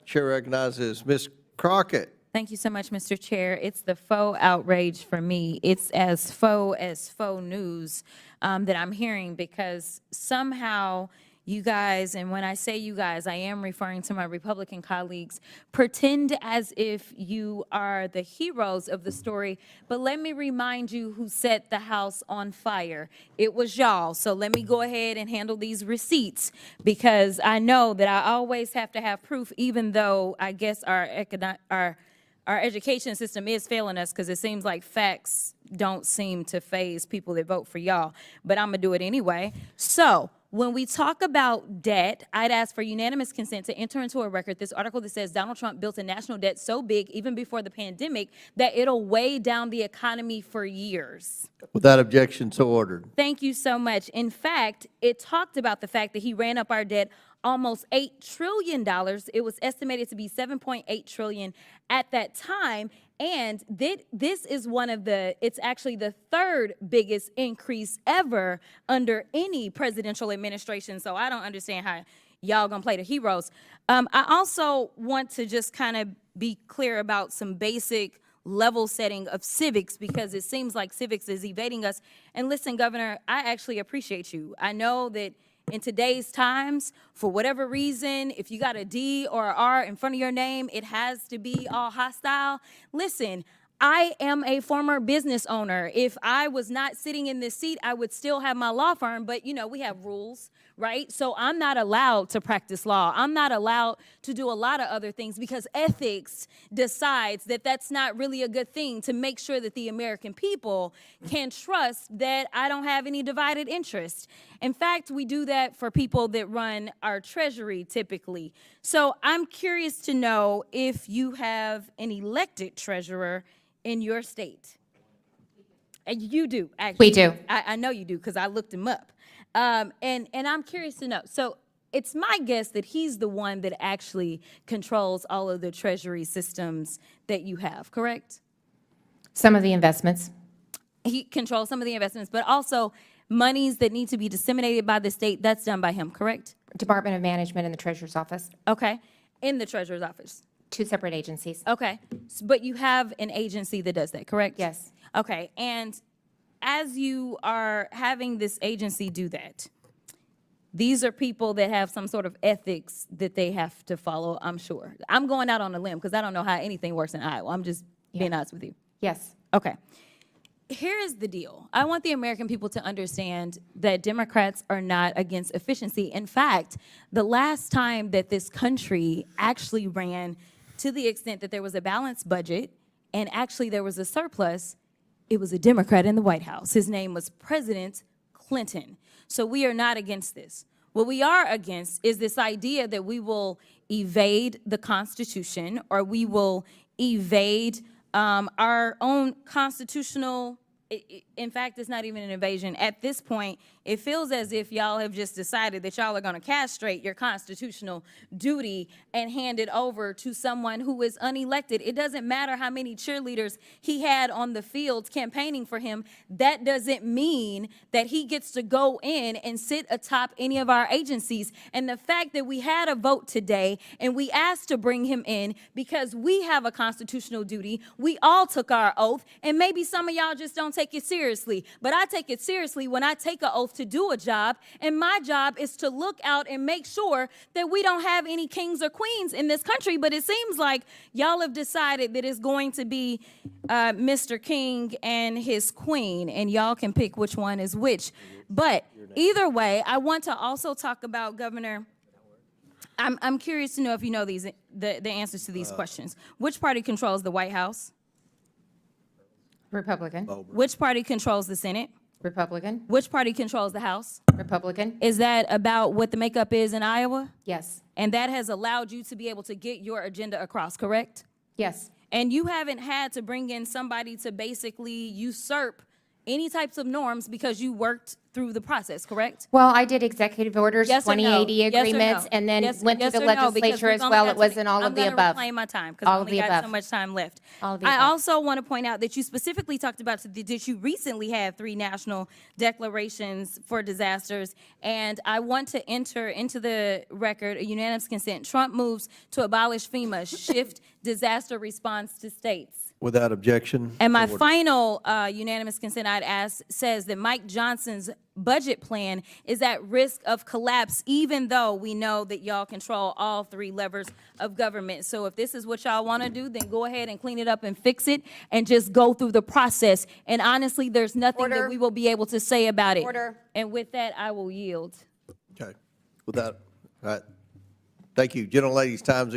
Chair recognizes Ms. Crockett. Thank you so much, Mr. Chair. It's the faux outrage for me. It's as faux news that I'm hearing, because somehow you guys, and when I say you guys, I am referring to my Republican colleagues, pretend as if you are the heroes of the story. But let me remind you who set the House on fire. It was y'all. So let me go ahead and handle these receipts, because I know that I always have to have proof, even though I guess our education system is failing us, because it seems like facts don't seem to faze people that vote for y'all. But I'm going to do it anyway. So when we talk about debt, I'd ask for unanimous consent to enter into a record this article that says Donald Trump built a national debt so big, even before the pandemic, that it'll weigh down the economy for years. Without objection, so ordered. Thank you so much. In fact, it talked about the fact that he ran up our debt almost $8 trillion. It was estimated to be $7.8 trillion at that time. And this is it's actually the third biggest increase ever under any presidential administration. So I don't understand how y'all gonna play the heroes. I also want to just kind of be clear about some basic level setting of civics, because it seems like civics is evading us. And listen, Governor, I actually appreciate you. I know that in today's times, for whatever reason, if you got a D or an R in front of your name, it has to be all hostile. Listen, I am a former business owner. If I was not sitting in this seat, I would still have my law firm, but you know, we have rules, right? So I'm not allowed to practice law. I'm not allowed to do a lot of other things, because ethics decides that that's not really a good thing, to make sure that the American people can trust that I don't have any divided interest. In fact, we do that for people that run our treasury typically. So I'm curious to know if you have an elected treasurer in your state. And you do, actually. We do. I know you do, because I looked him up. And I'm curious to know. So it's my guess that he's the one that actually controls all of the treasury systems that you have, correct? Some of the investments. He controls some of the investments, but also monies that need to be disseminated by the state, that's done by him, correct? Department of Management and the Treasurer's Office. Okay, in the treasurer's office. Two separate agencies. Okay, but you have an agency that does that, correct? Yes. Okay, and as you are having this agency do that, these are people that have some sort of ethics that they have to follow, I'm sure. I'm going out on a limb, because I don't know how anything works in Iowa. I'm just being honest with you. Yes. Okay. Here's the deal. I want the American people to understand that Democrats are not against efficiency. In fact, the last time that this country actually ran to the extent that there was a balanced budget and actually there was a surplus, it was a Democrat in the White House. His name was President Clinton. So we are not against this. What we are against is this idea that we will evade the Constitution, or we will evade our own constitutional. In fact, it's not even an invasion. At this point, it feels as if y'all have just decided that y'all are going to castrate your constitutional duty and hand it over to someone who is unelected. It doesn't matter how many cheerleaders he had on the field campaigning for him. That doesn't mean that he gets to go in and sit atop any of our agencies. And the fact that we had a vote today and we asked to bring him in because we have a constitutional duty, we all took our oath, and maybe some of y'all just don't take it seriously. But I take it seriously when I take an oath to do a job, and my job is to look out and make sure that we don't have any kings or queens in this country. But it seems like y'all have decided that it's going to be Mr. King and his queen, and y'all can pick which one is which. But either way, I want to also talk about, Governor, I'm curious to know if you know the answers to these questions. Which party controls the White House? Republican. Which party controls the Senate? Republican. Which party controls the House? Republican. Is that about what the makeup is in Iowa? Yes. And that has allowed you to be able to get your agenda across, correct? Yes. And you haven't had to bring in somebody to basically usurp any types of norms because you worked through the process, correct? Well, I did executive orders, Yes or no? 2080 Yes or no? agreements, and then Yes- went to yes the or no? Because legislature we've as only well. got It so wasn't many- all of the I'm above. gonna reclaim my time because I All of only the got so above. much time left. All of the I above. also want to point out that you specifically talked about that you recently had 3 national declarations for disasters, and I want to enter into the record a unanimous consent. Trump moves to abolish FEMA, shift disaster response to states. Without objection. And my so ordered. final unanimous consent I'd ask says that Mike Johnson's budget plan is at risk of collapse, even though we know that y'all control all 3 levers of government. So if this is what y'all want to do, then go ahead and clean it up and fix it and just go through the process. And honestly, there's nothing that Order. we will be able to say about it. Order. And with that, I will yield. Okay. Without, all right. Thank you. Gentlelady's time's